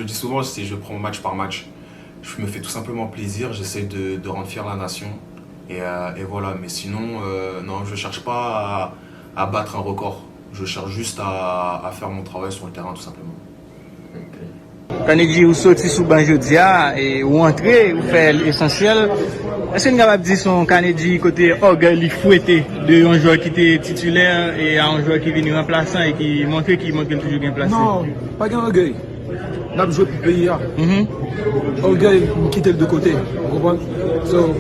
dis souvent, je prends match par match. Je me fais tout simplement plaisir, j'essaie de rendre fier la nation. Et voilà, mais sinon, non, je ne cherche pas à battre un record. Je cherche juste à faire mon travail sur le terrain, tout simplement. Carnegie, vous sortez sous Banjodia et vous entrez, vous faites l'essentiel. Est-ce que vous avez dit son Carnegie côté orgueil fouetté de un joueur qui était titulaire et à un joueur qui vient remplaçant et qui montre qu'il manque toujours bien placé? Non, pas qu'un orgueil. On a joué pour le pays. Orgueil, nous quitter de côté. Vous comprenez? So,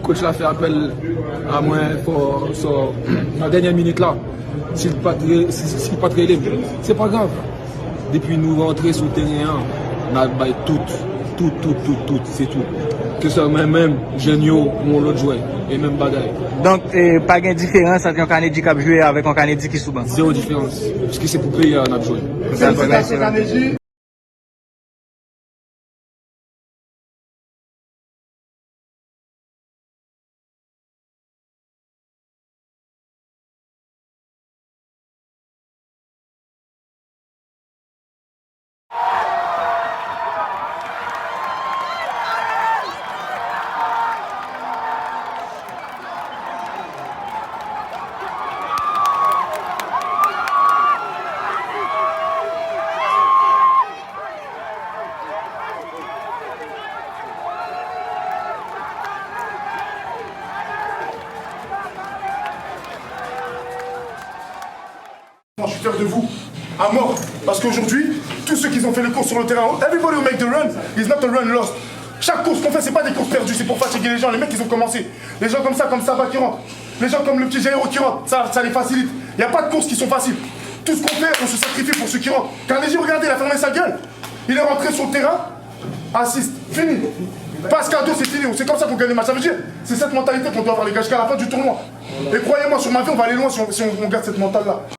coach l'a fait appel à moi pour la dernière minute là. S'il pas très libre, c'est pas grave. Depuis nous rentrer sur le terrain, on a baillé tout, c'est tout. Que ce soit même Genio ou l'autre joueur, et même bagaille. Donc, pas de différence entre un Carnegie qui a joué avec un Carnegie qui est sous banc? Zéro différence. Parce que c'est pour payer, on a joué. Je suis fier de vous, à mort, parce qu'aujourd'hui, tous ceux qui ont fait les courses sur le terrain, everybody will make the run, is not a run lost. Chaque course qu'on fait, c'est pas des courses perdues, c'est pour fatiguer les gens. Les mecs, ils ont commencé. Les gens comme Saba qui rentrent, les gens comme le petit Jairo qui rentre, ça les facilite. Il n'y a pas de courses qui sont faciles. Tout ce qu'on fait, on se sacrifie pour ceux qui rentrent. Carnegie, regardez, il a fermé sa gueule. Il est rentré sur le terrain, assiste, fini. Passe cadeau, c'est fini. C'est comme ça qu'on gagne les matchs. Ça veut dire, c'est cette mentalité qu'on doit avoir les gars jusqu'à la fin du tournoi. Et croyez-moi, sur ma vie, on va aller loin si on garde cette mentale-là.